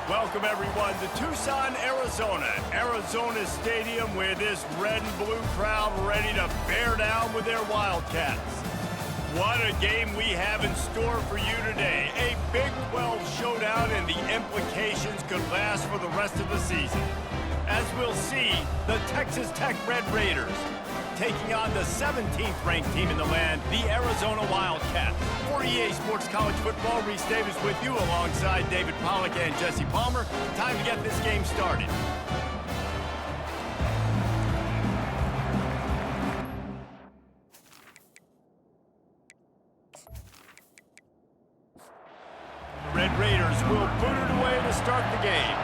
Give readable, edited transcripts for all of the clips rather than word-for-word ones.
Welcome, everyone, to Tucson, Arizona. Arizona Stadium with this red and blue crowd ready to bear down with their Wildcats. What a game we have in store for you today. A Big 12 showdown, and the implications could last for the rest of the season. As we'll see, the Texas Tech Red Raiders taking on the 17th ranked team in the land, the Arizona Wildcats. For EA Sports College Football, Reese Davis with you alongside David Pollack and Jesse Palmer. Time to get this game started. The Red Raiders will boot it away to start the game.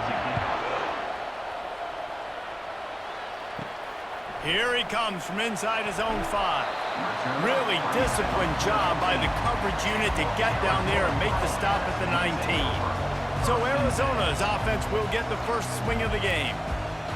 Here he comes from inside his own 5. Really disciplined job by the coverage unit to get down there and make the stop at the 19. So Arizona's offense will get the first swing of the game.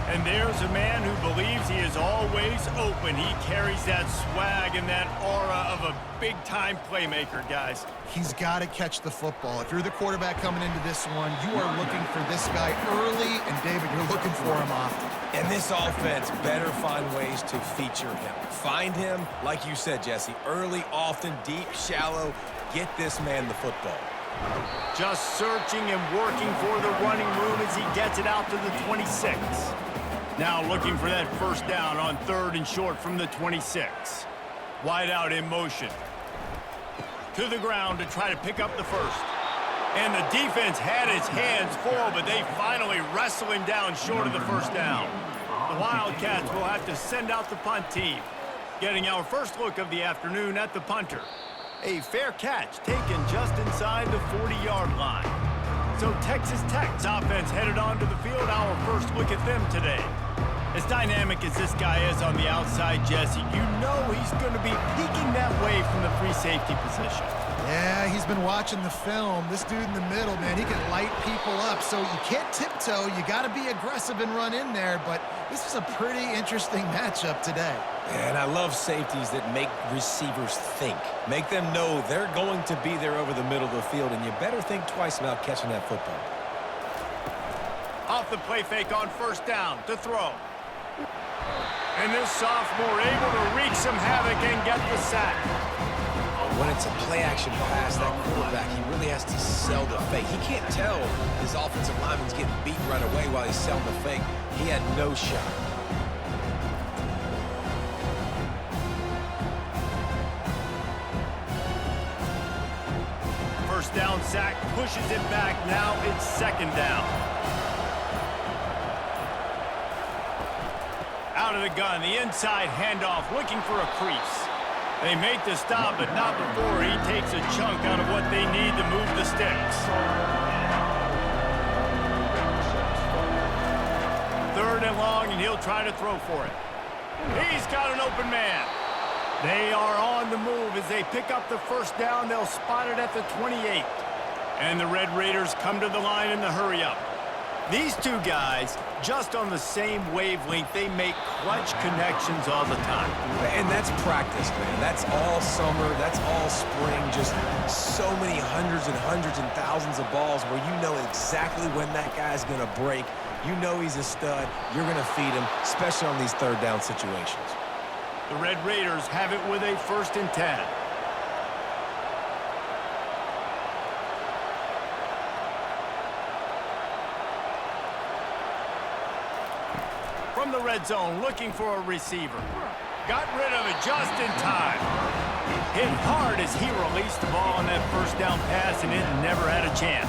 And there's a man who believes he is always open. He carries that swag and that aura of a big-time playmaker, guys. He's got to catch the football. If you're the quarterback coming into this one, you are looking for this guy early, and David, you're looking for him often. And this offense better find ways to feature him. Find him, like you said, Jesse, early, often, deep, shallow. Get this man the football. Just searching and working for the running room as he gets it out to the 26. Now looking for that first down on 3rd and short from the 26. Wide out in motion. To the ground to try to pick up the first. And the defense had its hands full, but they finally wrestle him down short of the first down. The Wildcats will have to send out the punt team. Getting our first look of the afternoon at the punter. A fair catch taken just inside the 40-yard line. So Texas Tech's offense headed onto the field. Our first look at them today. As dynamic as this guy is on the outside, Jesse, you know he's going to be peeking that way from the free safety position. Yeah, he's been watching the film. This dude in the middle, man, he can light people up. So you can't tiptoe. You got to be aggressive and run in there. But this is a pretty interesting matchup today. And I love safeties that make receivers think. Make them know they're going to be there over the middle of the field, and you better think twice about catching that football. Off the play fake on first down to throw. And this sophomore able to wreak some havoc and get the sack. When it's a play-action pass, that quarterback, he really has to sell the fake. He can't tell his offensive lineman's getting beat right away while he's selling the fake. He had no shot. First down sack pushes it back. Now it's 2nd down. Out of the gun, the inside handoff, looking for a crease. They make the stop, but not before he takes a chunk out of what they need to move the sticks. 3rd and long, and he'll try to throw for it. He's got an open man. They are on the move as they pick up the first down. They'll spot it at the 28. And the Red Raiders come to the line in the hurry-up. These two guys, just on the same wavelength, they make clutch connections all the time. And that's practice, man. That's all summer. That's all spring. Just so many hundreds and thousands of balls where you know exactly when that guy's going to break. You know he's a stud. You're going to feed him, especially on these 3rd down situations. The Red Raiders have it with a 1st and 10. From the red zone, looking for a receiver. Got rid of it just in time. Hit hard as he released the ball on that first down pass, and it never had a chance.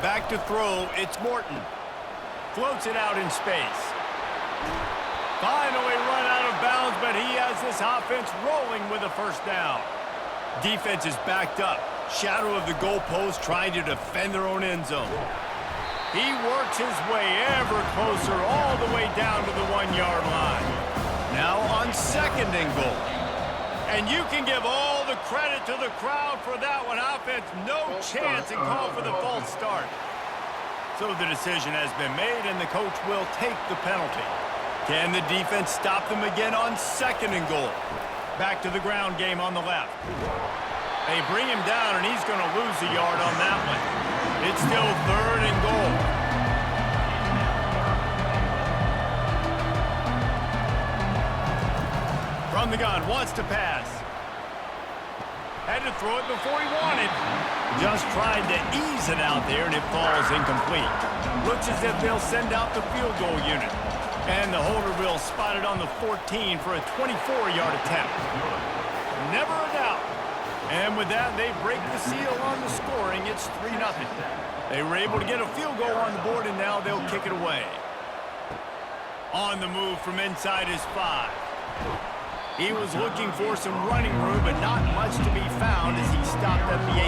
Back to throw, it's Morton. Floats it out in space. Finally run out of bounds, but he has this offense rolling with a first down. Defense is backed up. Shadow of the goalpost, trying to defend their own end zone. He works his way ever closer all the way down to the 1-yard line. Now on 2nd and goal. And you can give all the credit to the crowd for that one. Offense, no chance, and call for the false start. So the decision has been made, and the coach will take the penalty. Can the defense stop them again on 2nd and goal? Back to the ground game on the left. They bring him down, and he's going to lose a yard on that one. It's still 3rd and goal. From the gun, wants to pass. Had to throw it before he wanted. Just tried to ease it out there, and it falls incomplete. Looks as if they'll send out the field goal unit. And the holder will spot it on the 14 for a 24-yard attempt. Never a doubt. And with that, they break the seal on the scoring. It's 3-0. They were able to get a field goal on the board, and now they'll kick it away. On the move from inside his 5. He was looking for some running room, but not much to be found as he stopped at the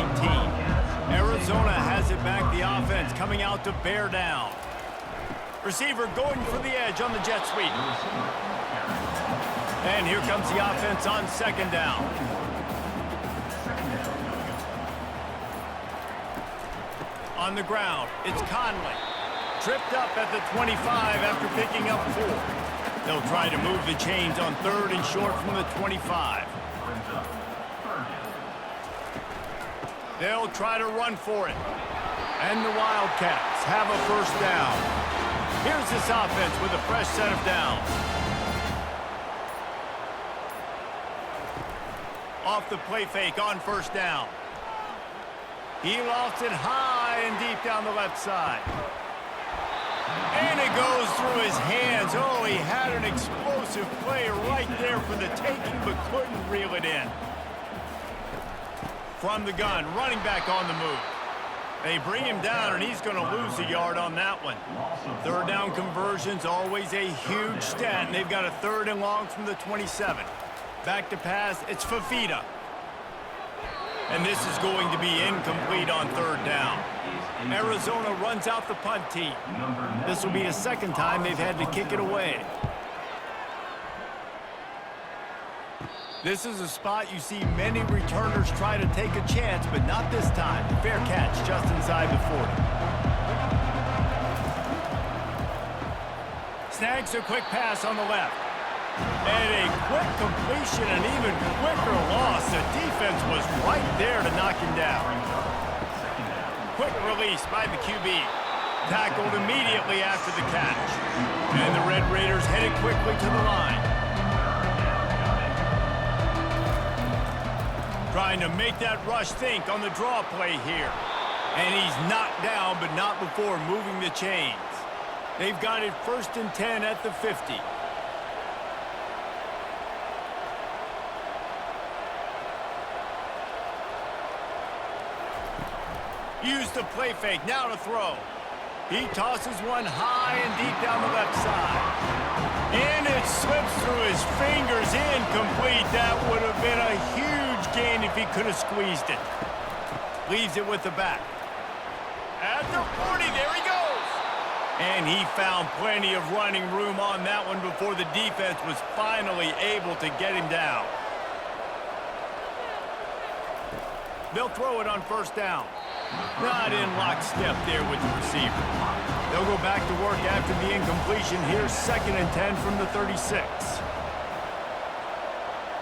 18. Arizona has it back, the offense coming out to bear down. Receiver going for the edge on the jet sweep. And here comes the offense on 2nd down. On the ground, it's Conley. Tripped up at the 25 after picking up 4. They'll try to move the chains on 3rd and short from the 25. They'll try to run for it. And the Wildcats have a 1st down. Here's this offense with a fresh set of downs. Off the play fake on 1st down. He lofts it high and deep down the left side. And it goes through his hands. Oh, he had an explosive play right there for the taking, but couldn't reel it in. From the gun, running back on the move. They bring him down, and he's going to lose a yard on that one. 3rd down conversion's always a huge stat, and they've got a 3rd and long from the 27. Back to pass, it's Fafita. And this is going to be incomplete on 3rd down. Arizona runs out the punt team. This will be the 2nd time they've had to kick it away. This is a spot you see many returners try to take a chance, but not this time. Fair catch just inside the 40. Snags a quick pass on the left. And a quick completion, an even quicker loss. The defense was right there to knock him down. Quick release by the QB. Tackled immediately after the catch. And the Red Raiders headed quickly to the line. Trying to make that rush think on the draw play here. And he's knocked down, but not before moving the chains. They've got it 1st and 10 at the 50. Use the play fake, now to throw. He tosses one high and deep down the left side. And it slips through his fingers, incomplete. That would have been a huge gain if he could have squeezed it. Leaves it with the back. At the 40, there he goes. And he found plenty of running room on that one before the defense was finally able to get him down. They'll throw it on 1st down. Not in lockstep there with the receiver. They'll go back to work after the incompletion. Here's 2nd and 10 from the 36.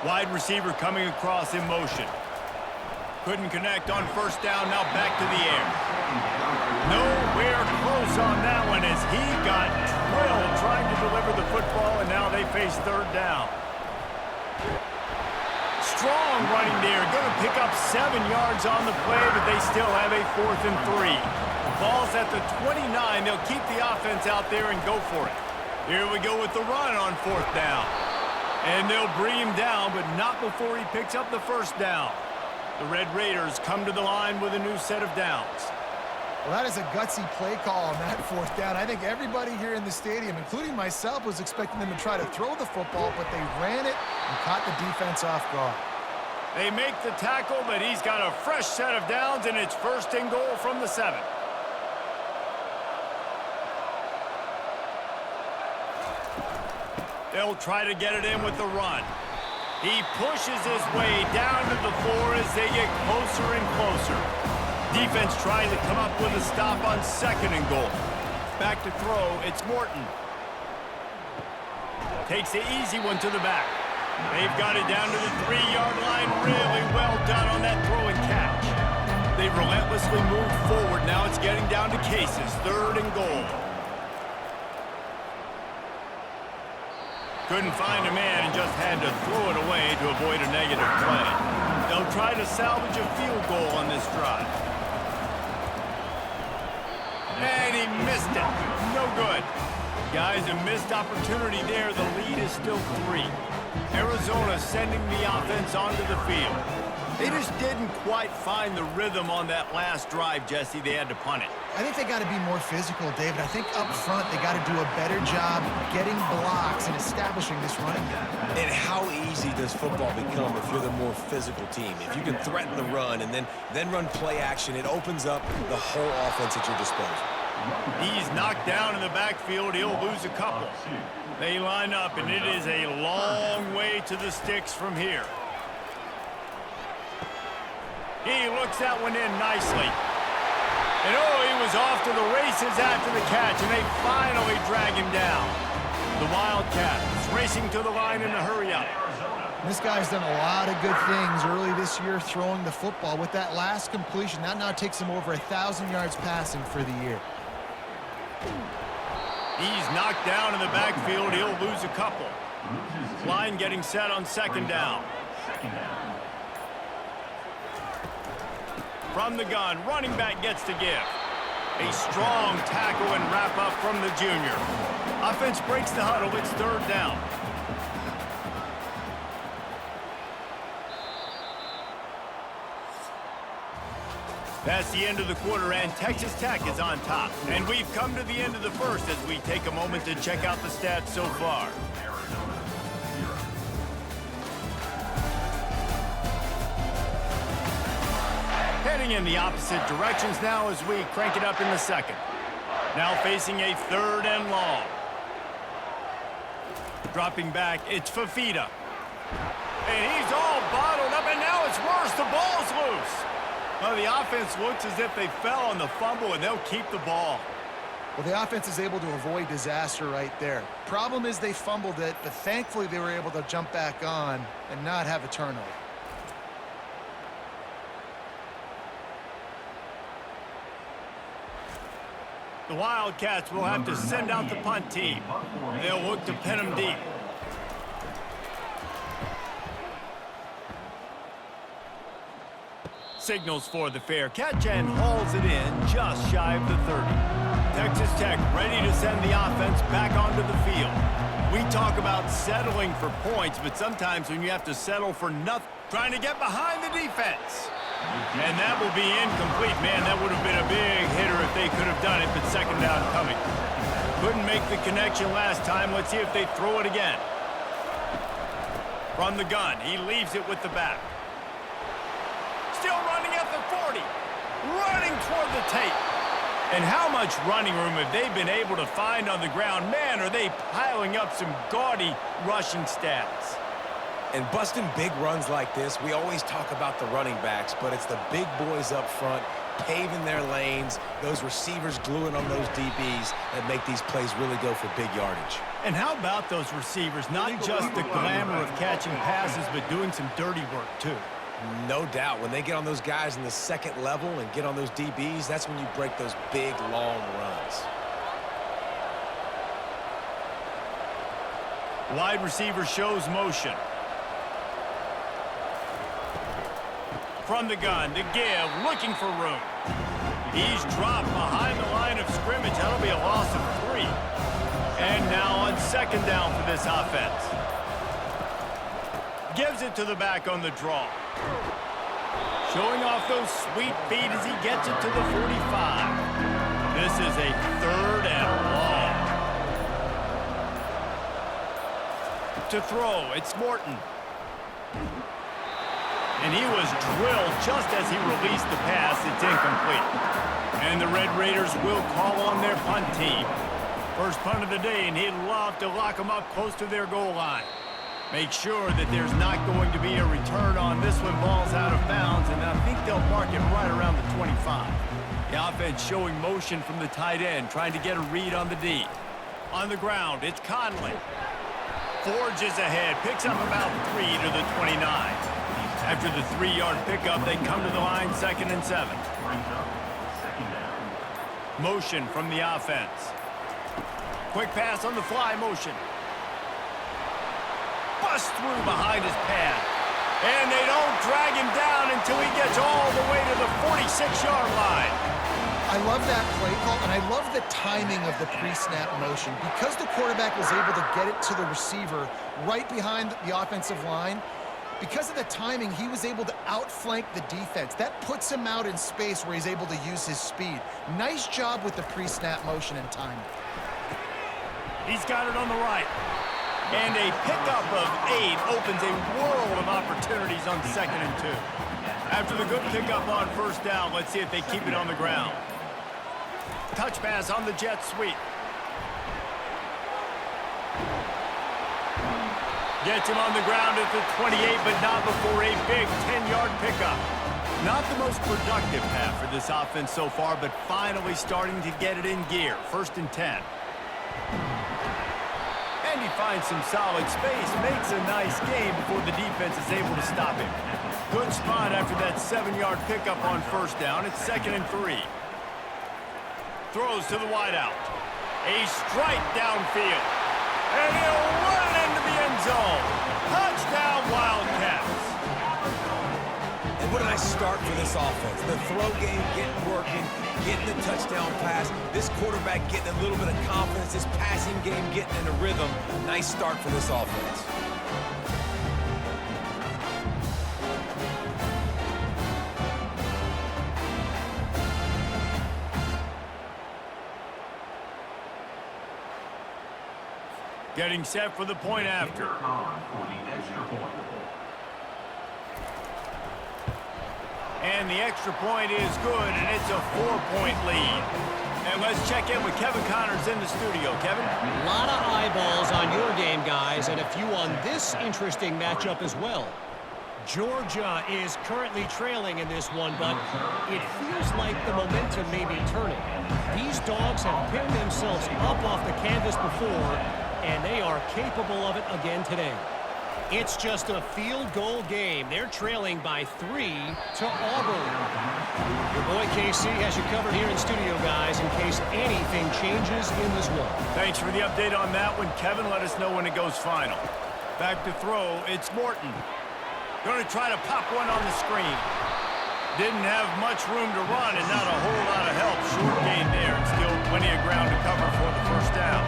Wide receiver coming across in motion. Couldn't connect on 1st down, now back to the air. Nowhere close on that one as he got drilled trying to deliver the football, and now they face 3rd down. Strong running there, going to pick up 7 yards on the play, but they still have a 4th and 3. Ball's at the 29. They'll keep the offense out there and go for it. Here we go with the run on 4th down. And they'll bring him down, but not before he picks up the 1st down. The Red Raiders come to the line with a new set of downs. Well, that is a gutsy play call on that 4th down. I think everybody here in the stadium, including myself, was expecting them to try to throw the football, but they ran it and caught the defense off guard. They make the tackle, but he's got a fresh set of downs, and it's 1st and goal from the 7. They'll try to get it in with the run. He pushes his way down to the floor as they get closer and closer. Defense trying to come up with a stop on 2nd and goal. Back to throw, it's Morton. Takes the easy one to the back. They've got it down to the 3-yard line. Really well done on that throw and catch. They've relentlessly moved forward. Now it's getting down to cases. 3rd and goal. Couldn't find a man and just had to throw it away to avoid a negative play. They'll try to salvage a field goal on this drive. And he missed it. No good. Guys, a missed opportunity there. The lead is still 3. Arizona sending the offense onto the field. They just didn't quite find the rhythm on that last drive, Jesse. They had to punt it. I think they got to be more physical, David. I think up front they got to do a better job getting blocks and establishing this running game. And how easy does football become if you're the more physical team? If you can threaten the run and then run play action, it opens up the whole offense at your disposal. He's knocked down in the backfield. He'll lose a couple. They line up, and it is a long way to the sticks from here. He looks that one in nicely. And oh, he was off to the races after the catch, and they finally drag him down. The Wildcats racing to the line in a hurry-up. This guy's done a lot of good things early this year throwing the football. With that last completion, that now takes him over 1,000 yards passing for the year. He's knocked down in the backfield. He'll lose a couple. Line getting set on 2nd down. From the gun, running back gets to give. A strong tackle and wrap up from the junior. Offense breaks the huddle. It's 3rd down. That's the end of the quarter, and Texas Tech is on top. And we've come to the end of the first as we take a moment to check out the stats so far. Heading in the opposite directions now as we crank it up in the 2nd. Now facing a 3rd and long. Dropping back, it's Fafita. And he's all bottled up, and now it's worse. The ball's loose. Well, the offense looks as if they fell on the fumble, and they'll keep the ball. Well, the offense is able to avoid disaster right there. Problem is they fumbled it, but thankfully they were able to jump back on and not have a turnover. The Wildcats will have to send out the punt team. They'll look to pin them deep. Signals for the fair catch and hauls it in just shy of the 30. Texas Tech ready to send the offense back onto the field. We talk about settling for points, but sometimes when you have to settle for nothing, trying to get behind the defense. And that will be incomplete. Man, that would have been a big hitter if they could have done it, but 2nd down coming. Couldn't make the connection last time. Let's see if they throw it again. From the gun, he leaves it with the back. Still running at the 40. Running toward the tape. And how much running room have they been able to find on the ground? Man, are they piling up some gaudy rushing stats. And busting big runs like this, we always talk about the running backs, but it's the big boys up front paving their lanes, those receivers gluing on those DBs that make these plays really go for big yardage. And how about those receivers? Not just the glamour of catching passes, but doing some dirty work, too. No doubt. When they get on those guys in the 2nd level and get on those DBs, that's when you break those big, long runs. Wide receiver shows motion. From the gun to give, looking for room. He's dropped behind the line of scrimmage. That'll be a loss of 3. And now on 2nd down for this offense. Gives it to the back on the draw. Showing off those sweet feet as he gets it to the 45. This is a 3rd and long. To throw, it's Morton. And he was drilled just as he released the pass. It's incomplete. And the Red Raiders will call on their punt team. First punt of the day, and he'd love to lock them up close to their goal line. Make sure that there's not going to be a return on this one. Ball's out of bounds, and I think they'll mark it right around the 25. The offense showing motion from the tight end, trying to get a read on the D. On the ground, it's Conley. Forges ahead, picks up about 3 to the 29. After the 3-yard pickup, they come to the line 2nd and 7. Motion from the offense. Quick pass on the fly motion. Bust through behind his pad. And they don't drag him down until he gets all the way to the 46-yard line. I love that play call, and I love the timing of the pre-snap motion. Because the quarterback was able to get it to the receiver right behind the offensive line, because of the timing, he was able to outflank the defense. That puts him out in space where he's able to use his speed. Nice job with the pre-snap motion and timing. He's got it on the right. And a pickup of 8 opens a world of opportunities on 2nd and 2. After the good pickup on 1st down, let's see if they keep it on the ground. Touch pass on the jet sweep. Gets him on the ground at the 28, but not before a big 10-yard pickup. Not the most productive half for this offense so far, but finally starting to get it in gear. 1st and 10. And he finds some solid space, makes a nice game before the defense is able to stop him. Good spot after that 7-yard pickup on 1st down. It's 2nd and 3. Throws to the wideout. A strike downfield. And he'll run into the end zone. Touchdown, Wildcats. And what a nice start for this offense. The throw game getting working, getting the touchdown pass. This quarterback getting a little bit of confidence. This passing game getting in a rhythm. Nice start for this offense. Getting set for the point after. And the extra point is good, and it's a 4-point lead. And let's check in with Kevin Connors in the studio. Kevin? A lot of eyeballs on your game, guys, and a few on this interesting matchup as well. Georgia is currently trailing in this one, but it feels like the momentum may be turning. These dogs have pinned themselves up off the canvas before, and they are capable of it again today. It's just a field goal game. They're trailing by 3 to Auburn. Your boy KC has you covered here in studio, guys, in case anything changes in this one. Thanks for the update on that one, Kevin. Let us know when it goes final. Back to throw, it's Morton. Going to try to pop one on the screen. Didn't have much room to run and not a whole lot of help. Short gain there and still plenty of ground to cover for the 1st down.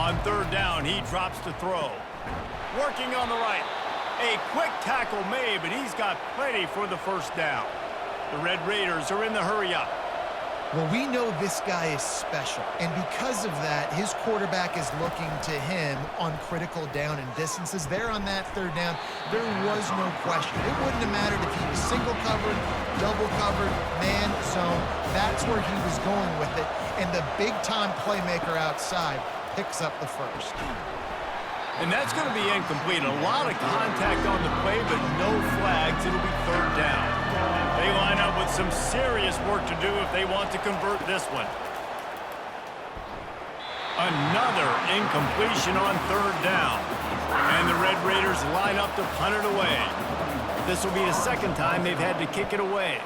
On 3rd down, he drops to throw. Working on the right. A quick tackle made, but he's got plenty for the 1st down. The Red Raiders are in the hurry-up. Well, we know this guy is special, and because of that, his quarterback is looking to him on critical down and distances. There on that 3rd down, there was no question. It wouldn't have mattered if he was single covered, double covered, man, zone. That's where he was going with it, and the big-time playmaker outside picks up the 1st. And that's going to be incomplete. A lot of contact on the play, but no flags. It'll be 3rd down. They line up with some serious work to do if they want to convert this one. Another incompletion on 3rd down. And the Red Raiders line up to punt it away. This will be the 2nd time they've had to kick it away.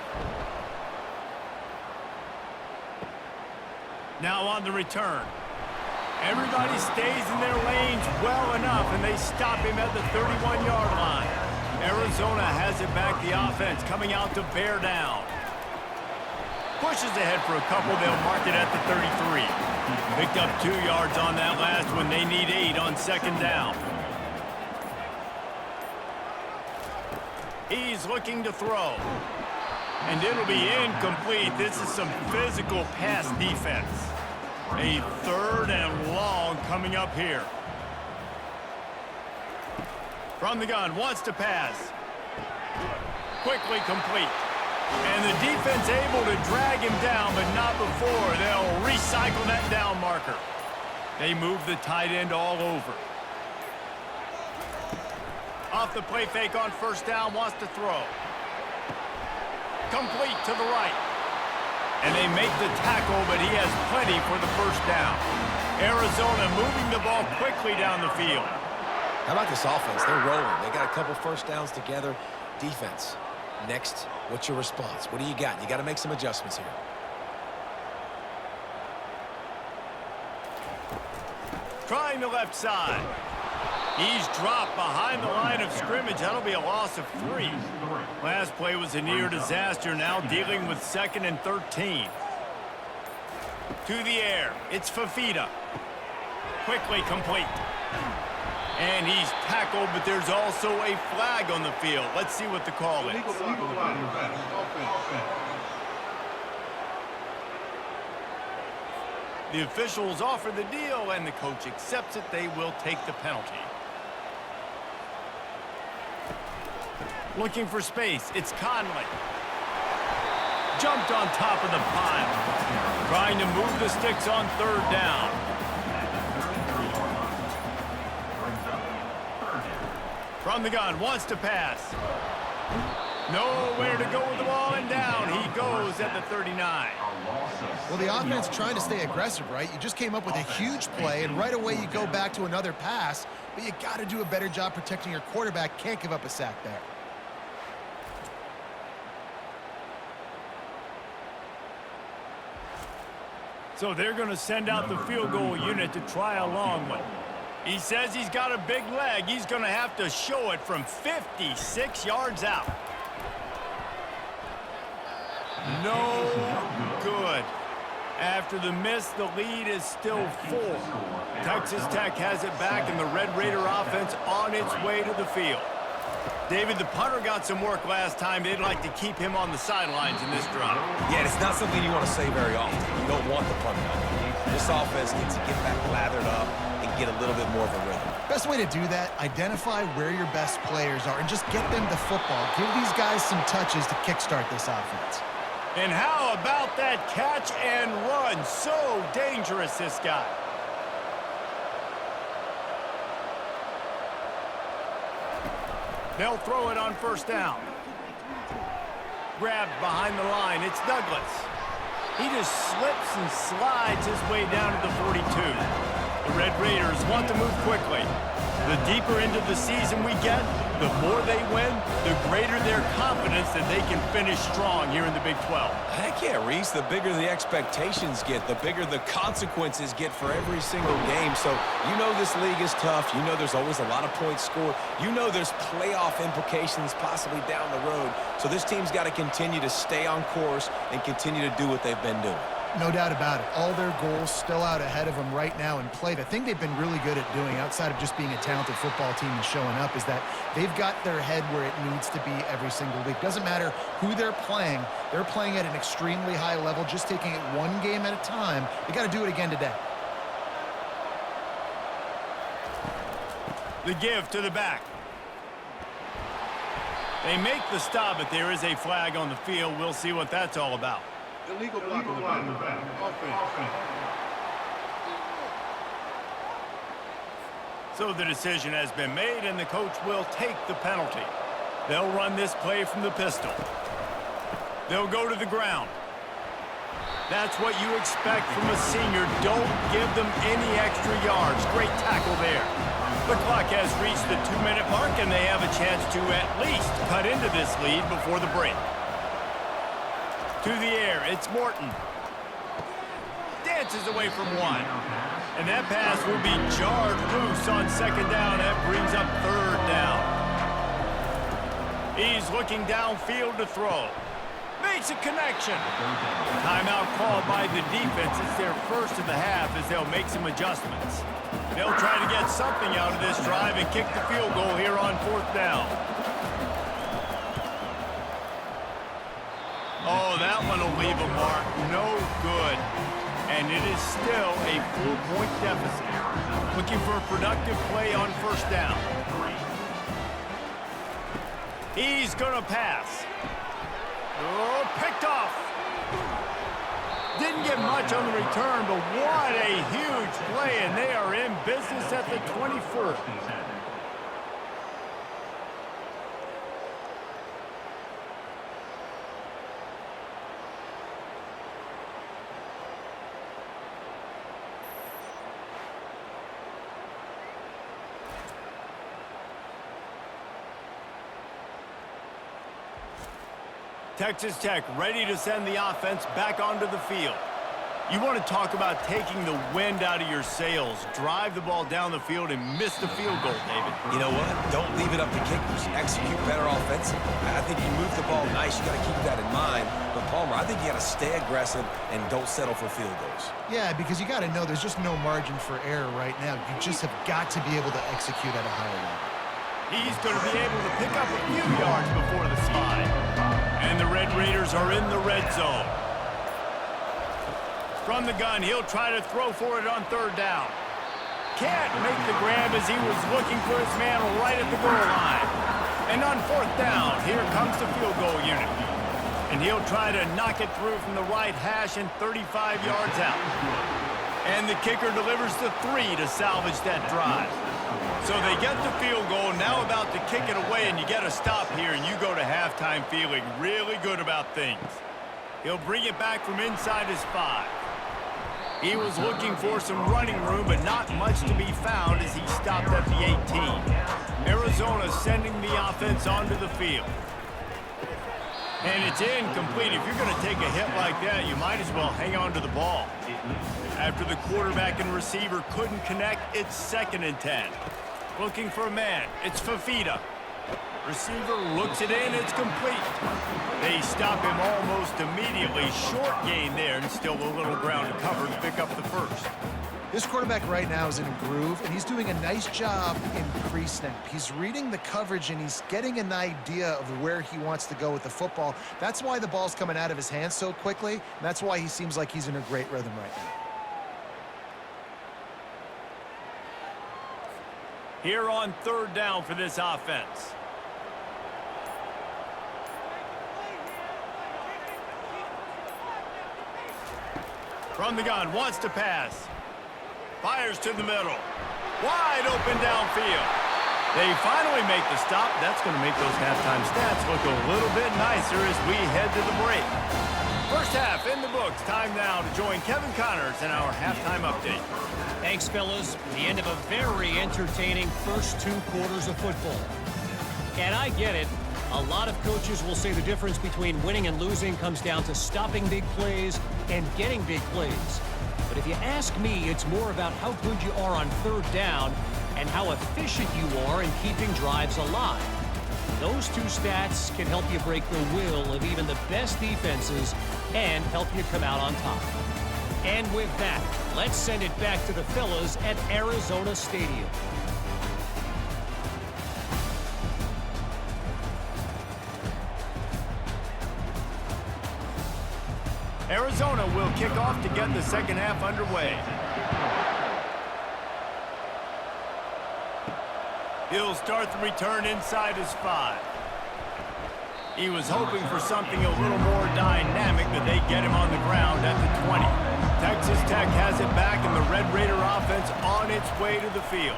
Now on the return. Everybody stays in their lanes well enough, and they stop him at the 31-yard line. Arizona has it back, the offense coming out to bear down. Pushes ahead for a couple, they'll mark it at the 33. Picked up 2 yards on that last one. They need 8 on 2nd down. He's looking to throw. And it'll be incomplete. This is some physical pass defense. A 3rd and long coming up here. From the gun, wants to pass. Quickly complete. And the defense able to drag him down, but not before. They'll recycle that down marker. They move the tight end all over. Off the play fake on 1st down, wants to throw. Complete to the right. And they make the tackle, but he has plenty for the first down. Arizona moving the ball quickly down the field. How about this offense? They're rolling. They got a couple first downs together. Defense. Next, what's your response? What do you got? You got to make some adjustments here. Trying the left side. He's dropped behind the line of scrimmage. That'll be a loss of 3. Last play was a near disaster. Now dealing with 2nd and 13. To the air. It's Fafita. Quickly complete. And he's tackled, but there's also a flag on the field. Let's see what the call is. The officials offer the deal, and the coach accepts it. They will take the penalty. Looking for space. It's Conley. Jumped on top of the pile. Trying to move the sticks on 3rd down. From the gun, wants to pass. Nowhere to go with the ball, and down he goes at the 39. Well, the offense trying to stay aggressive, right? You just came up with a huge play, and right away you go back to another pass, but you got to do a better job protecting your quarterback. Can't give up a sack there. So they're going to send out the field goal unit to try a long one. He says he's got a big leg. He's going to have to show it from 56 yards out. No good. After the miss, the lead is still 4. Texas Tech has it back, and the Red Raider offense on its way to the field. David, the punter got some work last time. They'd like to keep him on the sidelines in this drive. Yeah, it's not something you want to say very often. You don't want the punter out. This offense needs to get back lathered up and get a little bit more of a rhythm. Best way to do that, identify where your best players are and just get them the football. Give these guys some touches to kickstart this offense. And how about that catch and run? So dangerous, this guy. They'll throw it on 1st down. Grabbed behind the line. It's Douglas. He just slips and slides his way down to the 42. The Red Raiders want to move quickly. The deeper into the season we get, the more they win, the greater their confidence that they can finish strong here in the Big 12. Heck yeah, Reese. The bigger the expectations get, the bigger the consequences get for every single game. So you know this league is tough. You know there's always a lot of points scored. You know there's playoff implications possibly down the road. So this team's got to continue to stay on course and continue to do what they've been doing. No doubt about it. All their goals still out ahead of them right now in play. The thing they've been really good at doing, outside of just being a talented football team and showing up, is that they've got their head where it needs to be every single week. Doesn't matter who they're playing at an extremely high level, just taking it one game at a time. They got to do it again today. The give to the back. They make the stop, but there is a flag on the field. We'll see what that's all about. Illegal block on the back. Offense. So the decision has been made, and the coach will take the penalty. They'll run this play from the pistol. They'll go to the ground. That's what you expect from a senior. Don't give them any extra yards. Great tackle there. The clock has reached the 2-minute mark, and they have a chance to at least cut into this lead before the break. To the air, it's Morton. Dances away from 1. And that pass will be jarred loose on 2nd down. That brings up 3rd down. He's looking downfield to throw. Makes a connection. Timeout called by the defense. It's their first of the half as they'll make some adjustments. They'll try to get something out of this drive and kick the field goal here on 4th down. Oh, that one will leave a mark. No good. And it is still a 4-point deficit. Looking for a productive play on 1st down. He's going to pass. Oh, picked off. Didn't get much on the return, but what a huge play, and they are in business at the 24. Texas Tech ready to send the offense back onto the field. You want to talk about taking the wind out of your sails. Drive the ball down the field and miss the field goal, David. You know what? Don't leave it up to kickers. Execute better offensively. I think you move the ball nice. You got to keep that in mind. But, Palmer, I think you got to stay aggressive and don't settle for field goals. Yeah, because you got to know there's just no margin for error right now. You just have got to be able to execute at a higher level. He's going to be able to pick up a few yards before the slide. And the Red Raiders are in the red zone. From the gun, he'll try to throw for it on third down. Can't make the grab as he was looking for his man right at the goal line. And on fourth down, here comes the field goal unit. And he'll try to knock it through from the right hash and 35 yards out. And the kicker delivers the 3 to salvage that drive. So they get the field goal, now about to kick it away, and you get a stop here, and you go to halftime feeling really good about things. He'll bring it back from inside his 5. He was looking for some running room, but not much to be found as he stopped at the 18. Arizona sending the offense onto the field. And it's incomplete. If you're going to take a hit like that, you might as well hang on to the ball. After the quarterback and receiver couldn't connect, it's 2nd and 10. Looking for a man. It's Fafita. Receiver looks it in. It's complete. They stop him almost immediately. Short gain there, and still a little ground to cover to pick up the first. This quarterback right now is in a groove, and he's doing a nice job in pre-snap. He's reading the coverage, and he's getting an idea of where he wants to go with the football. That's why the ball's coming out of his hands so quickly, and that's why he seems like he's in a great rhythm right now. Here on third down for this offense. From the gun, wants to pass. Fires to the middle. Wide open downfield. They finally make the stop. That's going to make those halftime stats look a little bit nicer as we head to the break. First half in the books. Time now to join Kevin Connors in our halftime update. Thanks, fellas. The end of a very entertaining first 2 quarters of football. And I get it. A lot of coaches will say the difference between winning and losing comes down to stopping big plays and getting big plays. But if you ask me, it's more about how good you are on third down and how efficient you are in keeping drives alive. Those 2 stats can help you break the will of even the best defenses and help you come out on top. And with that, let's send it back to the fellas at Arizona Stadium. Arizona will kick off to get the second half underway. He'll start the return inside his 5. He was hoping for something a little more dynamic, but they get him on the ground at the 20. Texas Tech has it back, and the Red Raider offense on its way to the field.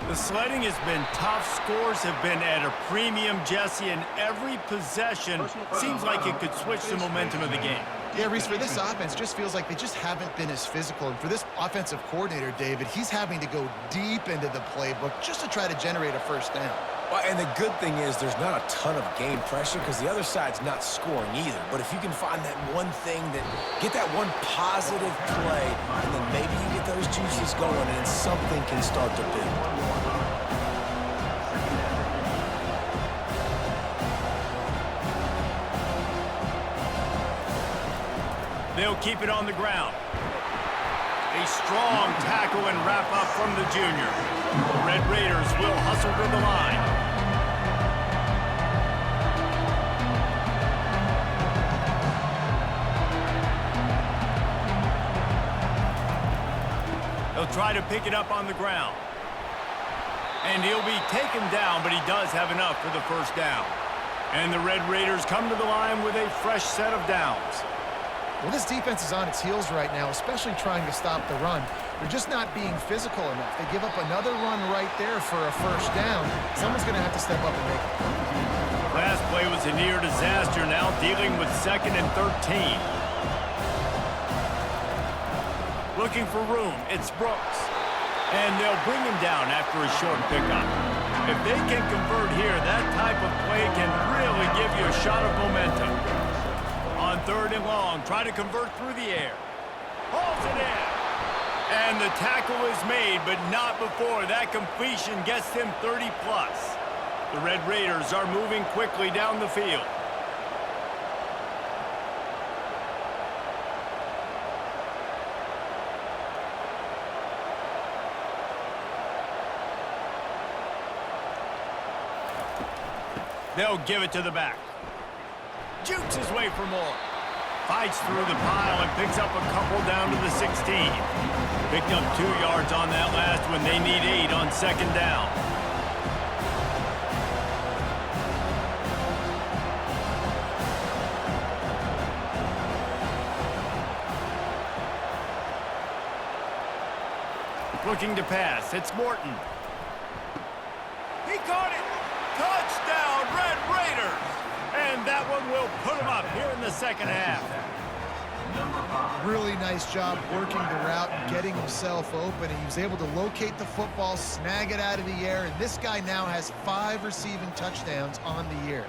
The sledding has been tough. Scores have been at a premium, Jesse, and every possession seems like it could switch the momentum of the game. Yeah, Reese, for this offense, just feels like they just haven't been as physical. And for this offensive coordinator, David, he's having to go deep into the playbook just to try to generate a first down. Well, and the good thing is there's not a ton of game pressure because the other side's not scoring either. But if you can find that one thing, get that one positive play, and then maybe you get those juices going and something can start to build. They'll keep it on the ground. A strong tackle and wrap up from the junior. The Red Raiders will hustle to the line. He'll try to pick it up on the ground. And he'll be taken down, but he does have enough for the first down. And the Red Raiders come to the line with a fresh set of downs. Well, this defense is on its heels right now, especially trying to stop the run. They're just not being physical enough. They give up another run right there for a first down. Someone's going to have to step up and make it. Last play was a near disaster, now dealing with 2nd and 13. Looking for room, it's Brooks. And they'll bring him down after a short pickup. If they can convert here, that type of play can really give you a shot of momentum. third and long. Try to convert through the air. Hauls it in. And the tackle is made, but not before that completion gets them 30+. The Red Raiders are moving quickly down the field. They'll give it to the back. Jukes his way for more. Fights through the pile and picks up a couple down to the 16. Picked up 2 yards on that last one. They need 8 on second down. Looking to pass. It's Morton. He caught it. Touchdown, Red Raiders. And that one will put him up here in the second half. Really nice job working the route and getting himself open. He was able to locate the football, snag it out of the air, and this guy now has 5 receiving touchdowns on the year.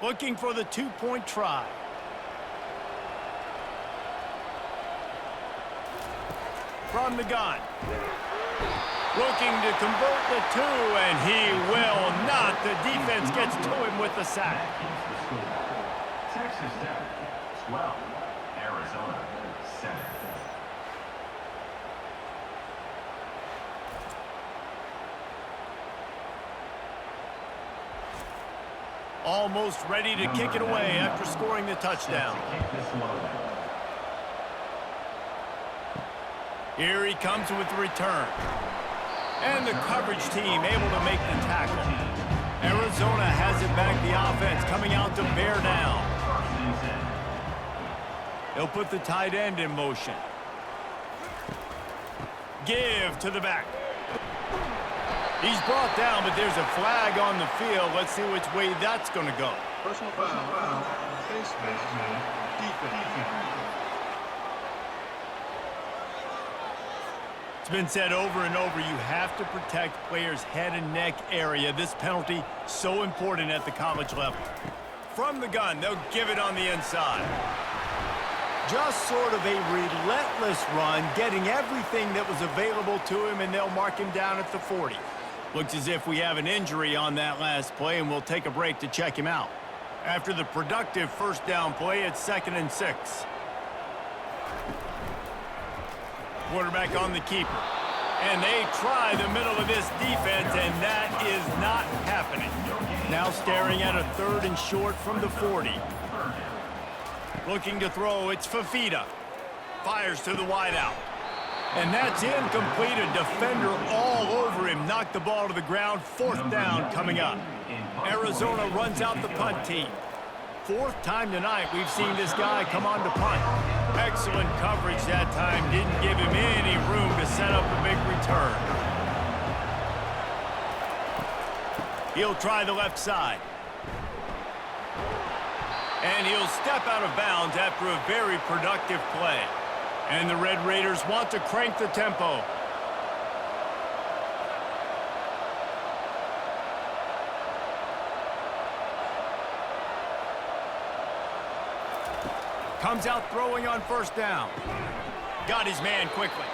Looking for the 2-point try. From the gun. Looking to convert the 2, and he will not. The defense gets to him with the sack. Texas Tech, 12. Arizona, 7. Almost ready to kick it away after scoring the touchdown. Here he comes with the return. And the coverage team able to make the tackle. Arizona has it back, the offense coming out to bear down. They'll put the tight end in motion. Give to the back. He's brought down, but there's a flag on the field. Let's see which way that's going to go. Personal foul. Defense. It's been said over and over, you have to protect players' head and neck area. This penalty, so important at the college level. From the gun, they'll give it on the inside. Just sort of a relentless run, getting everything that was available to him, and they'll mark him down at the 40. Looks as if we have an injury on that last play, and we'll take a break to check him out. After the productive first down play, it's 2nd and 6. Quarterback on the keeper. And they try the middle of this defense, and that is not happening. Now staring at a 3rd and short from the 40. Looking to throw, it's Fafita. Fires to the wideout. And that's incomplete. A defender all over him. Knocked the ball to the ground. 4th down coming up. Arizona runs out the punt team. 4th time tonight we've seen this guy come on to punt. Excellent coverage that time. Didn't give him any room to set up a big return. He'll try the left side. And he'll step out of bounds after a very productive play. And the Red Raiders want to crank the tempo. Comes out throwing on 1st down. Got his man quickly.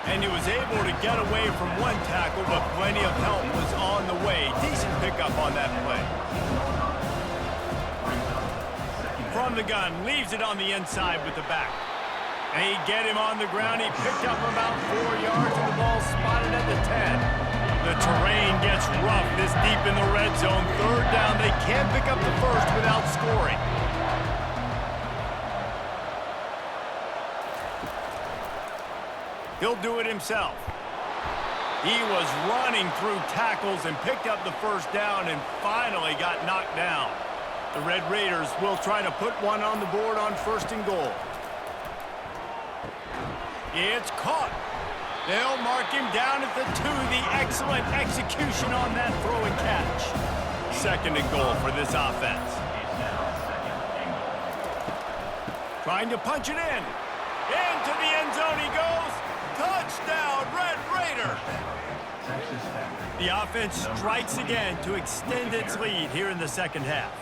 And he was able to get away from one tackle, but plenty of help was on the way. Decent pickup on that play. From the gun, leaves it on the inside with the back. And he get him on the ground. He picked up about 4 yards, and the ball spotted at the 10. The terrain gets rough this deep in the red zone. 3rd down, they can't pick up the first without scoring. He'll do it himself. He was running through tackles and picked up the 1st down and finally got knocked down. The Red Raiders will try to put one on the board on 1st and goal. It's caught. They'll mark him down at the 2. The excellent execution on that throw and catch. 2nd and goal for this offense. Trying to punch it in. Into the end zone he goes. Touchdown, Red Raider. Texas Tech. The offense strikes again to extend its lead here in the second half.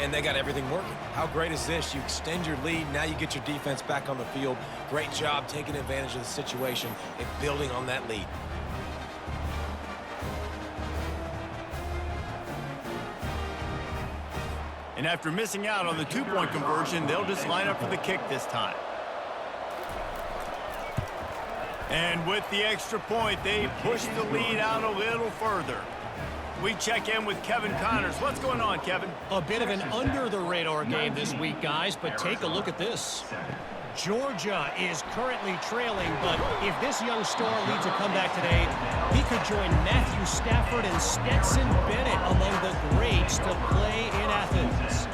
And they got everything working. How great is this? You extend your lead, now you get your defense back on the field. Great job taking advantage of the situation and building on that lead. And after missing out on the two-point conversion, they'll just line up for the kick this time. And with the extra point, they push the lead out a little further. We check in with Kevin Connors. What's going on, Kevin? A bit of an under-the-radar game this week, guys, but take a look at this. Georgia is currently trailing, but if this young star leads a comeback today, he could join Matthew Stafford and Stetson Bennett among the greats to play in Athens.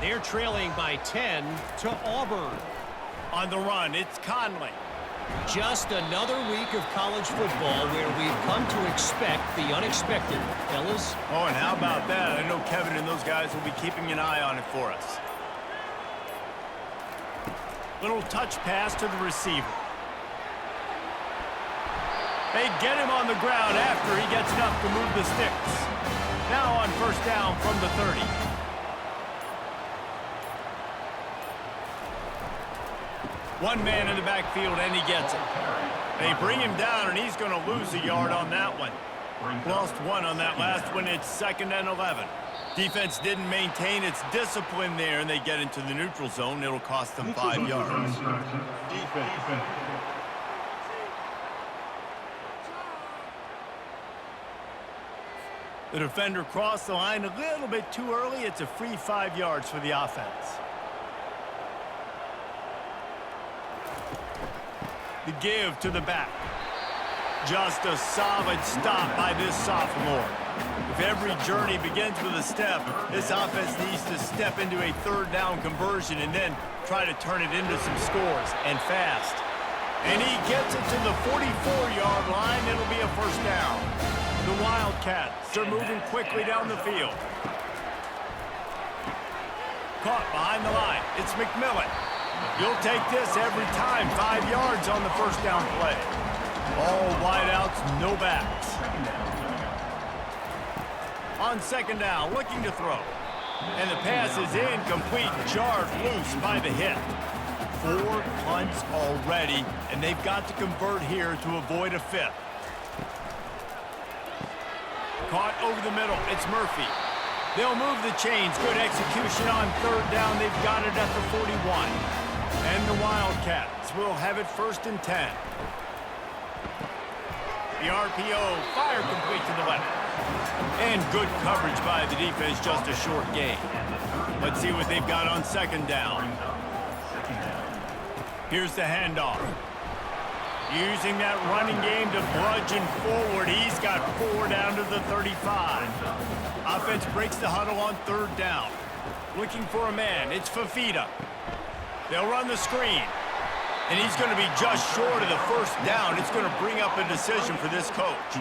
They're trailing by 10 to Auburn. On the run, it's Conley. Just another week of college football where we've come to expect the unexpected, fellas. Oh, and how about that? I know Kevin and those guys will be keeping an eye on it for us. Little touch pass to the receiver. They get him on the ground after he gets enough to move the sticks. Now on first down from the 30. One man in the backfield, and he gets it. They bring him down, and he's going to lose a yard on that one. Lost one on that last one. It's 2nd and 11. Defense didn't maintain its discipline there, and they get into the neutral zone. It'll cost them 5 yards. Defense. The defender crossed the line a little bit too early. It's a free 5 yards for the offense. The give to the back. Just a solid stop by this sophomore. If every journey begins with a step, this offense needs to step into a third down conversion and then try to turn it into some scores, and fast. And he gets it to the 44-yard line. It'll be a first down. The Wildcats are moving quickly down the field. Caught behind the line. It's McMillan. You'll take this every time. 5 yards on the first down play. All wideouts, no backs. On second down, looking to throw. And the pass is incomplete, jarred loose by the hit. 4 punts already, and they've got to convert here to avoid a 5th. Caught over the middle, it's Murphy. They'll move the chains. Good execution on third down. They've got it at the 41. And the Wildcats will have it 1st and 10. The RPO, fire complete to the left. And good coverage by the defense, just a short gain. Let's see what they've got on second down. Here's the handoff. Using that running game to bludgeon forward. He's got 4 down to the 35. Offense breaks the huddle on third down. Looking for a man. It's Fafita. They'll run the screen. And he's going to be just short of the first down. It's going to bring up a decision for this coach.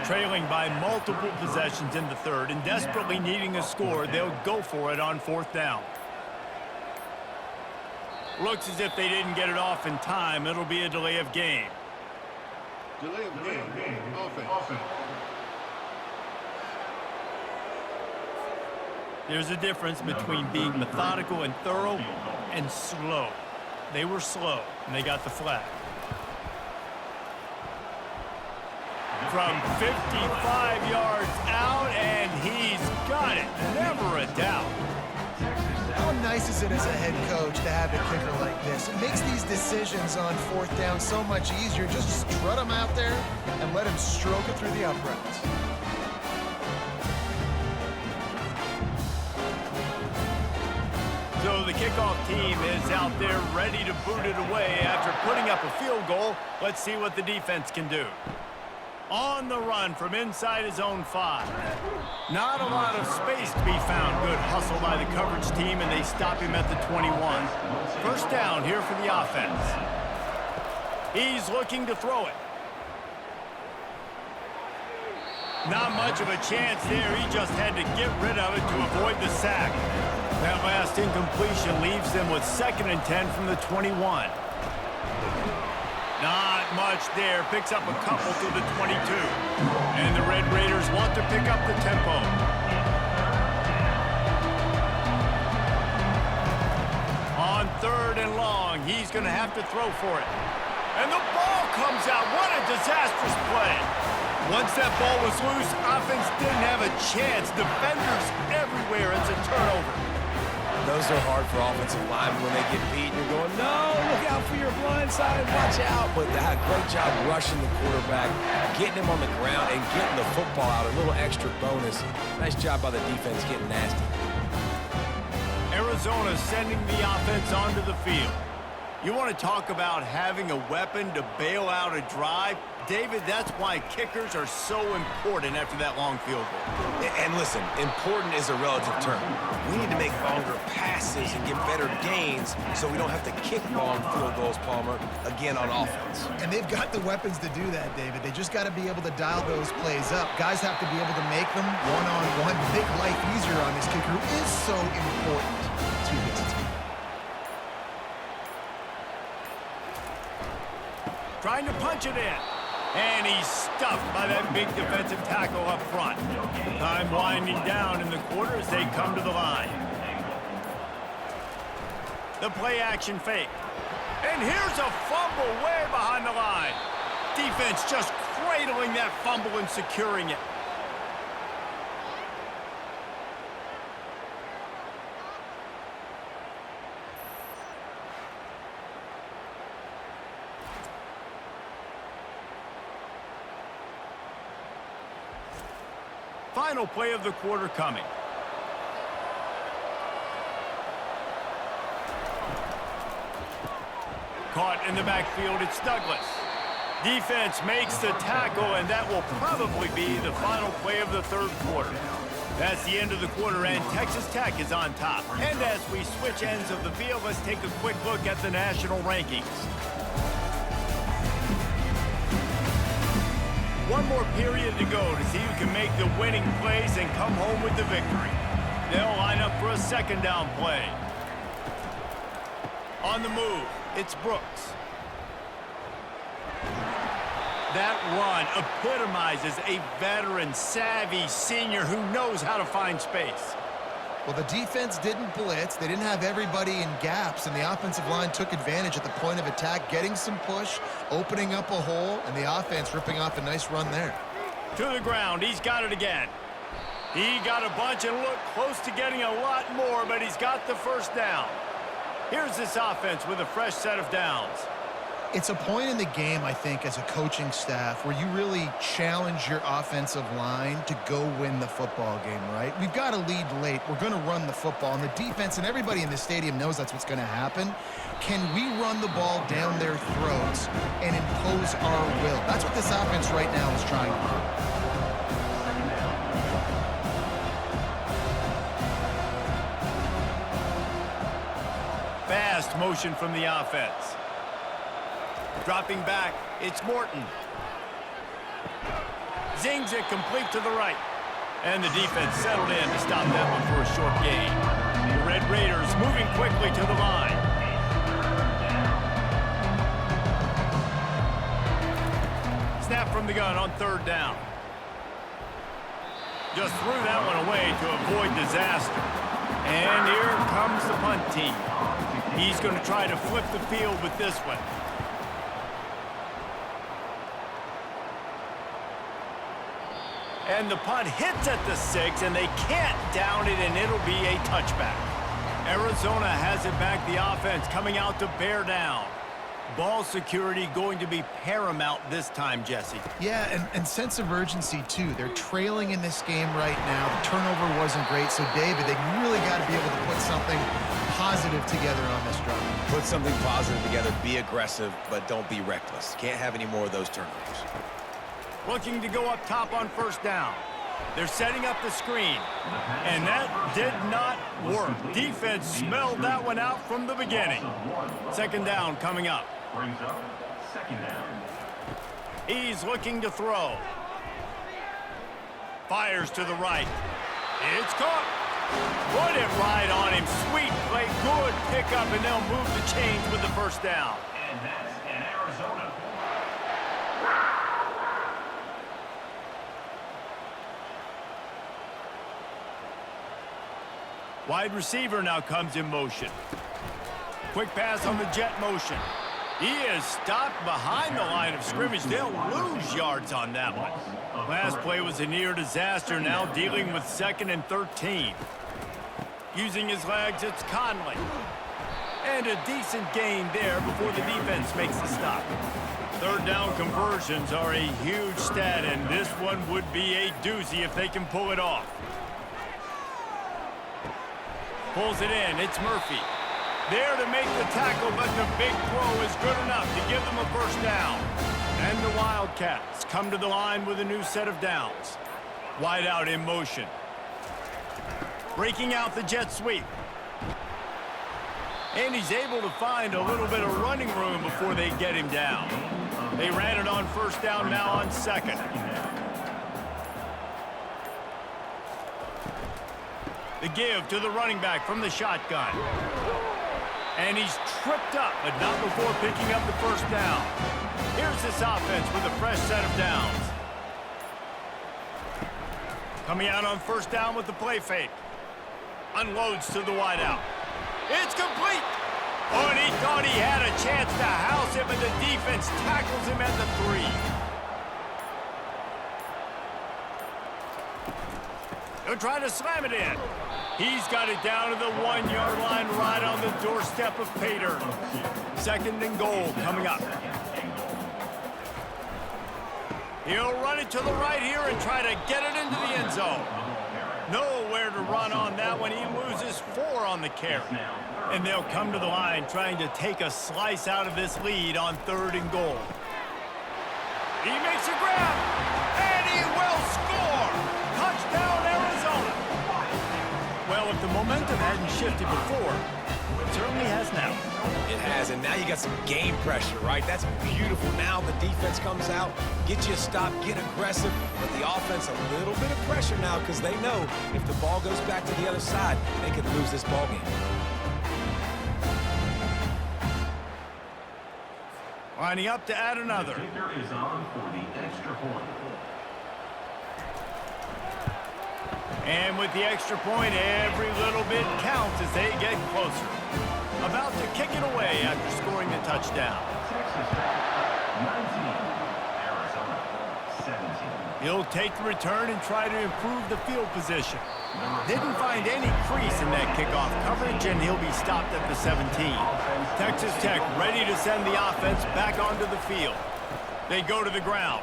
Trailing by multiple possessions in the third and desperately needing a score, they'll go for it on 4th down. Looks as if they didn't get it off in time. It'll be a delay of game. Delay of game. Offense. There's a difference between being methodical and thorough and slow. They were slow, and they got the flag. From 55 yards out, and he's got it. Never a doubt. How nice is it as a head coach to have a kicker like this? It makes these decisions on 4th down so much easier. Just strut him out there and let him stroke it through the uprights. So the kickoff team is out there ready to boot it away after putting up a field goal. Let's see what the defense can do. On the run from inside his own 5. Not a lot of space to be found. Good hustle by the coverage team, and they stop him at the 21. First down here for the offense. He's looking to throw it. Not much of a chance there. He just had to get rid of it to avoid the sack. That last incompletion leaves them with 2nd and 10 from the 21. Not much there. Picks up a couple to the 22. And the Red Raiders want to pick up the tempo. On 3rd and long, he's going to have to throw for it. And the ball comes out. What a disastrous play. Once that ball was loose, offense didn't have a chance. Defenders everywhere. It's a turnover. Those are hard for offensive linemen when they get beat. You're going, no, look out for your blind side, watch out. But they had a great job rushing the quarterback, getting him on the ground, and getting the football out. A little extra bonus. Nice job by the defense getting nasty. Arizona sending the offense onto the field. You want to talk about having a weapon to bail out a drive? David, that's why kickers are so important after that long field goal. And listen, important is a relative term. We need to make longer passes and get better gains so we don't have to kick long field goals, Palmer, again on offense. And they've got the weapons to do that, David. They just got to be able to dial those plays up. Guys have to be able to make them one-on-one, make life easier on this kicker, who is so important to this team. Trying to punch it in. And he's stuffed by that big defensive tackle up front. Time winding down in the quarter as they come to the line. The play action fake. And here's a fumble way behind the line. Defense just cradling that fumble and securing it. Final play of the quarter coming. Caught in the backfield, it's Douglas. Defense makes the tackle, and that will probably be the final play of the 3rd quarter. That's the end of the quarter, and Texas Tech is on top. And as we switch ends of the field, let's take a quick look at the national rankings. One more period to go to see who can make the winning plays and come home with the victory. They'll line up for a 2nd down play. On the move, it's Brooks. That run epitomizes a veteran, savvy senior who knows how to find space. Well, the defense didn't blitz. They didn't have everybody in gaps, and the offensive line took advantage at the point of attack, getting some push, opening up a hole, and the offense ripping off a nice run there. To the ground. He's got it again. He got a bunch and looked close to getting a lot more, but he's got the 1st down. Here's this offense with a fresh set of downs. It's a point in the game, I think, as a coaching staff where you really challenge your offensive line to go win the football game, right? We've got to lead late. We're going to run the football, and the defense and everybody in the stadium knows that's what's going to happen. Can we run the ball down their throats and impose our will? That's what this offense right now is trying to do. Fast motion from the offense. Dropping back, it's Morton. Zings it complete to the right. And the defense settled in to stop that one for a short gain. The Red Raiders moving quickly to the line. Snap from the gun on 3rd down. Just threw that one away to avoid disaster. And here comes the punt team. He's going to try to flip the field with this one. And the punt hits at the 6, and they can't down it, and it'll be a touchback. Arizona has it back, the offense coming out to bear down. Ball security going to be paramount this time, Jesse. Yeah, and sense of urgency, too. They're trailing in this game right now. The turnover wasn't great, so, David, they really got to be able to put something positive together on this drive. Put something positive together, be aggressive, but don't be reckless. Can't have any more of those turnovers. Looking to go up top on 1st down. They're setting up the screen, and that did not work. Defense smelled that one out from the beginning. 2nd down coming up. Brings up 2nd down. He's looking to throw. Fires to the right. It's caught. Put it right on him. Sweet play. Good pickup, and they'll move the chains with the 1st down. And that's an Arizona Wide receiver now comes in motion. Quick pass on the jet motion. He is stopped behind the line of scrimmage. They'll lose yards on that one. Last play was a near disaster, now dealing with 2nd and 13. Using his legs, it's Conley. And a decent gain there before the defense makes the stop. 3rd down conversions are a huge stat, and this one would be a doozy if they can pull it off. Pulls it in, it's Murphy. There to make the tackle, but the big throw is good enough to give them a first down. And the Wildcats come to the line with a new set of downs. Wide out in motion. Breaking out the jet sweep. And he's able to find a little bit of running room before they get him down. They ran it on 1st down, now on 2nd. The give to the running back from the shotgun. And he's tripped up, but not before picking up the first down. Here's this offense with a fresh set of downs. Coming out on 1st down with the play fake. Unloads to the wideout. It's complete. Oh, and he thought he had a chance to house him, and the defense tackles him at the 3. He'll try to slam it in. He's got it down to the 1-yard line right on the doorstep of Pater. 2nd and goal coming up. He'll run it to the right here and try to get it into the end zone. Nowhere to run on that one. He loses 4 on the carry. And they'll come to the line trying to take a slice out of this lead on 3rd and goal. He makes a grab, and he will score! Touchdown, Arizona! Well, if the momentum hadn't shifted before, it certainly has now. It has, and now you got some game pressure, right? That's beautiful. Now the defense comes out, get you a stop, get aggressive, but the offense a little bit of pressure now because they know if the ball goes back to the other side, they could lose this ball game. Lining up to add another. The kicker is on for the extra point. And with the extra point, every little bit counts as they get closer. About to kick it away after scoring the touchdown. Texas Tech, 19. Arizona, 17. He'll take the return and try to improve the field position. Didn't find any crease in that kickoff coverage, and he'll be stopped at the 17. Texas Tech ready to send the offense back onto the field. They go to the ground.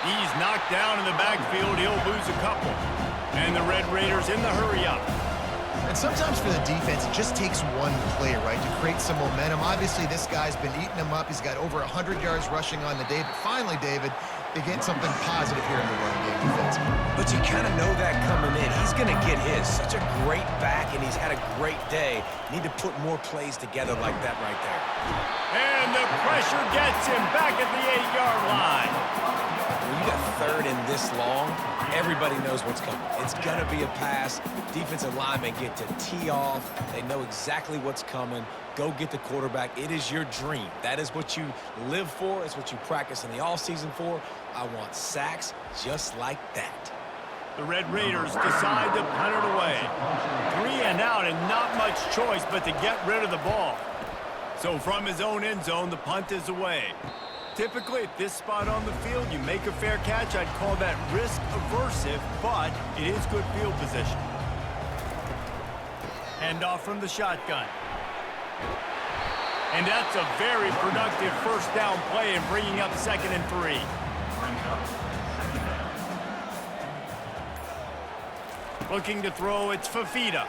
He's knocked down in the backfield. He'll lose a couple. And the Red Raiders in the hurry-up. And sometimes for the defense, it just takes one play, right, to create some momentum. Obviously, this guy's been eating them up. He's got over 100 yards rushing on the day. But finally, David, they get something positive here in the run game defensively. But you kind of know that coming in. He's going to get his. Such a great back, and he's had a great day. Need to put more plays together like that right there. And the pressure gets him back at the 8-yard line. When you got 3rd and this long, everybody knows what's coming. It's going to be a pass. Defensive linemen get to tee off. They know exactly what's coming. Go get the quarterback. It is your dream. That is what you live for. It's what you practice in the offseason for. I want sacks just like that. The Red Raiders decide to punt it away. 3 and out, and not much choice but to get rid of the ball. So from his own end zone, the punt is away. Typically, at this spot on the field, you make a fair catch. I'd call that risk-aversive, but it is good field position. Hand off from the shotgun. And that's a very productive first down play and bringing up 2nd and 3. Looking to throw, it's Fafita.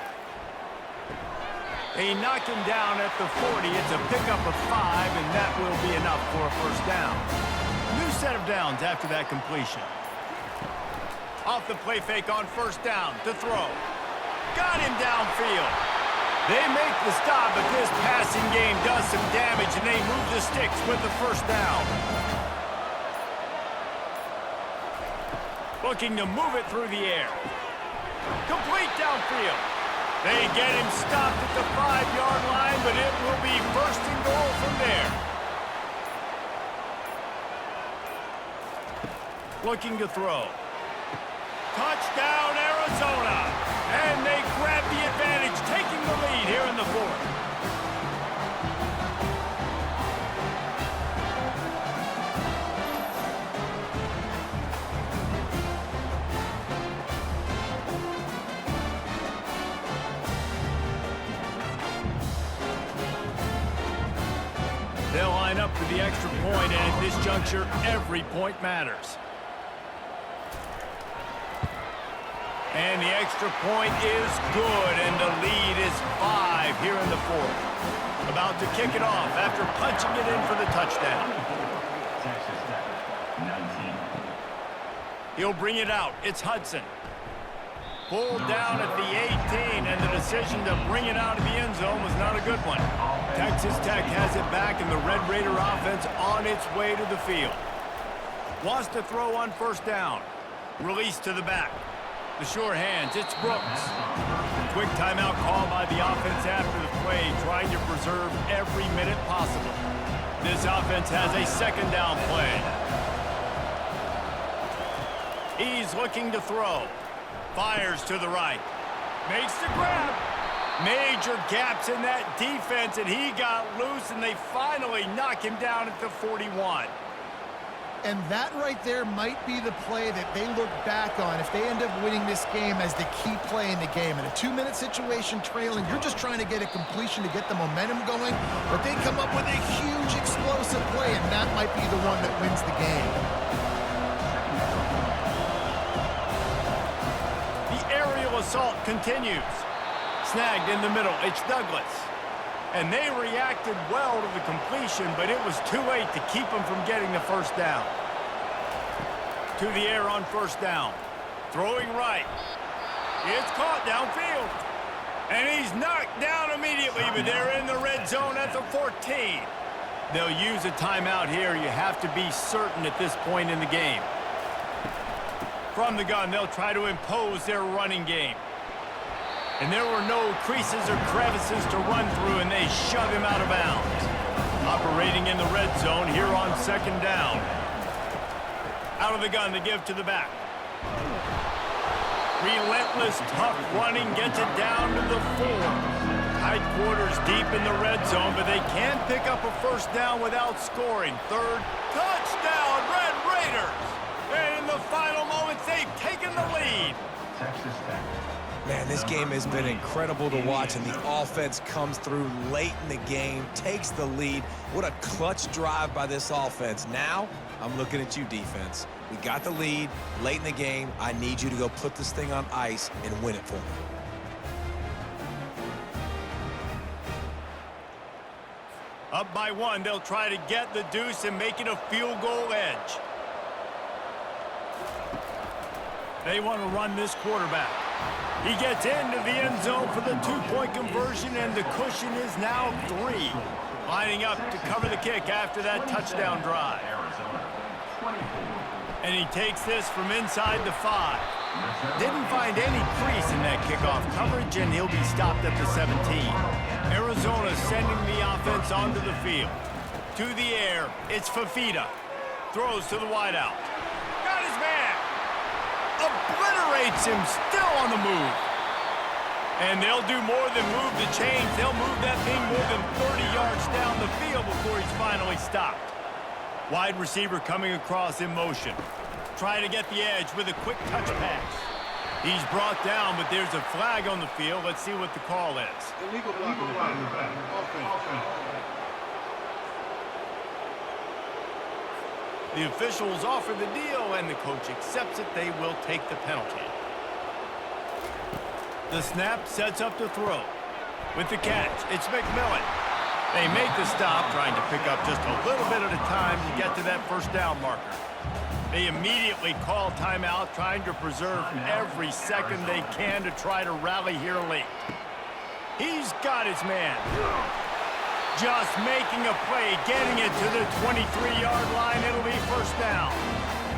They knock him down at the 40. It's a pickup of 5, and that will be enough for a first down. New set of downs after that completion. Off the play fake on 1st down to throw. Got him downfield. They make the stop, but this passing game does some damage, and they move the sticks with the first down. Looking to move it through the air. Complete downfield. They get him stopped at the 5-yard line, but it will be 1st and goal from there. Looking to throw. Touchdown, Arizona. And they grab the advantage, taking the lead here in the fourth. They'll line up for the extra point, and at this juncture, every point matters. And the extra point is good, and the lead is 5 here in the fourth. About to kick it off after punching it in for the touchdown. Texas Tech, 19. He'll bring it out. It's Hudson. Pulled down at the 18, and the decision to bring it out of the end zone was not a good one. Texas Tech has it back, and the Red Raider offense on its way to the field. Wants to throw on first down. Release to the back. The sure hands, it's Brooks. Quick timeout call by the offense after the play, trying to preserve every minute possible. This offense has a second down play. He's looking to throw. Fires to the right. Makes the grab. Major gaps in that defense, and he got loose, and they finally knock him down at the 41. And that right there might be the play that they look back on if they end up winning this game as the key play in the game. In a 2-minute situation trailing, you're just trying to get a completion to get the momentum going, but they come up with a huge explosive play, and that might be the one that wins the game. The aerial assault continues. Snagged in the middle, it's Douglas. And they reacted well to the completion, but it was too late to keep them from getting the first down. To the air on first down. Throwing right. It's caught downfield. And he's knocked down immediately, but they're in the red zone at the 14. They'll use a timeout here. You have to be certain at this point in the game. From the gun, they'll try to impose their running game. And there were no creases or crevices to run through, and they shove him out of bounds. Operating in the red zone here on second down. Out of the gun to give to the back. Relentless, tough running gets it down to the 4. Tight quarters deep in the red zone, but they can pick up a first down without scoring. Third touchdown, Red Raiders! And in the final moments, they've taken the lead. Texas Tech. Man, this game has been incredible to watch, and the offense comes through late in the game, takes the lead. What a clutch drive by this offense. Now, I'm looking at you, defense. We got the lead late in the game. I need you to go put this thing on ice and win it for me. Up by 1, they'll try to get the deuce and make it a field goal edge. They want to run this quarterback. He gets into the end zone for the 2-point conversion, and the cushion is now 3. Lining up to cover the kick after that touchdown drive. And he takes this from inside the 5. Didn't find any crease in that kickoff coverage, and he'll be stopped at the 17. Arizona sending the offense onto the field. To the air, it's Fafita. Throws to the wideout. Got his man. Obliterates him, still on the move. And they'll do more than move the chains. They'll move that thing more than 30 yards down the field before he's finally stopped. Wide receiver coming across in motion. Trying to get the edge with a quick touch pass. He's brought down, but there's a flag on the field. Let's see what the call is. Illegal block on the back. Offense. The officials offer the deal, and the coach accepts it. They will take the penalty. The snap sets up the throw. With the catch, it's McMillan. They make the stop, trying to pick up just a little bit at a time to get to that first down marker. They immediately call timeout, trying to preserve every second they can to try to rally here late. He's got his man. Just making a play, getting it to the 23-yard line. It'll be first down.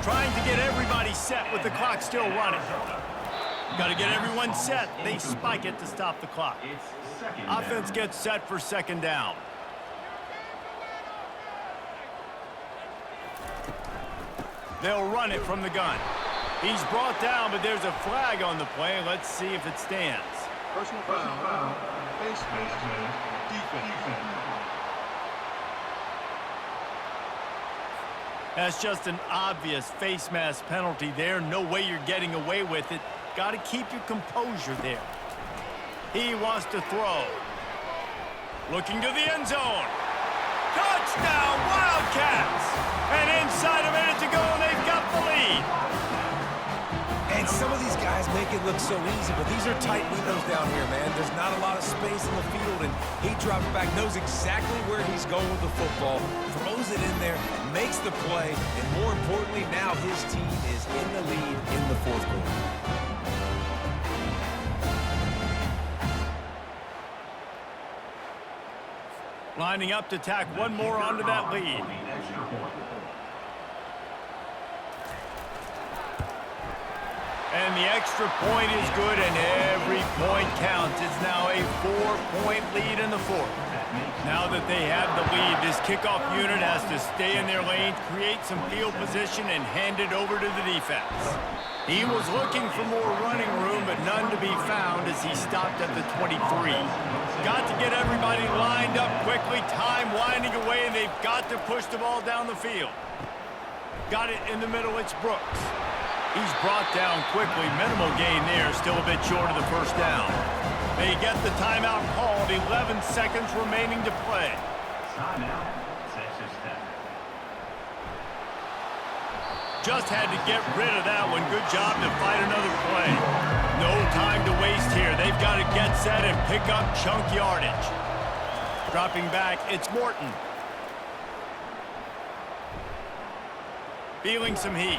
Trying to get everybody set with the clock still running. Got to get everyone set. They spike it to stop the clock. Offense gets set for second down. They'll run it from the gun. He's brought down, but there's a flag on the play. Let's see if it stands. Personal foul. Face mask. Defense. That's just an obvious face mask penalty there. No way you're getting away with it. Got to keep your composure there. He wants to throw. Looking to the end zone. Touchdown, Wildcats! And inside a minute to go, they've got the lead. And some of these guys make it look so easy, but these are tight windows down here, man. There's not a lot of space in the field, and he drops back, knows exactly where he's going with the football, throws it in there, makes the play, and more importantly, now his team is in the lead in the fourth quarter. Lining up to tack one more onto that lead. And the extra point is good, and every point counts. It's now a 4-point lead in the fourth. Now that they have the lead, this kickoff unit has to stay in their lane, create some field position, and hand it over to the defense. He was looking for more running room, but none to be found as he stopped at the 23. Got to get everybody lined up quickly, time winding away, and they've got to push the ball down the field. Got it in the middle, it's Brooks. He's brought down quickly. Minimal gain there, still a bit short of the first down. They get the timeout called, 11 seconds remaining to play. Timeout, Texas Tech. Just had to get rid of that one. Good job to fight another play. No time to waste here. They've got to get set and pick up chunk yardage. Dropping back, it's Morton. Feeling some heat.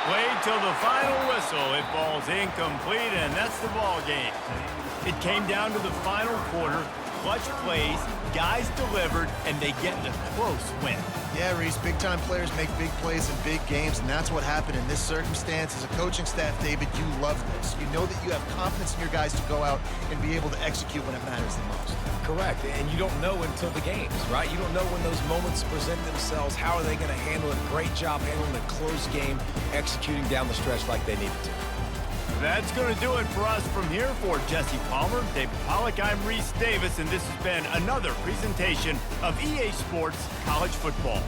Played till the final whistle. It falls incomplete, and that's the ball game. It came down to the final quarter. Clutch plays, guys delivered, and they get a close win. Yeah, Reese, big-time players make big plays in big games, and that's what happened in this circumstance. As a coaching staff, David, you love this. You know that you have confidence in your guys to go out and be able to execute when it matters the most. Correct, and you don't know until the games, right? You don't know when those moments present themselves. How are they going to handle it? Great job handling a close game, executing down the stretch like they needed to. That's going to do it for us from here. For Jesse Palmer, David Pollack, I'm Reese Davis, and this has been another presentation of EA Sports College Football.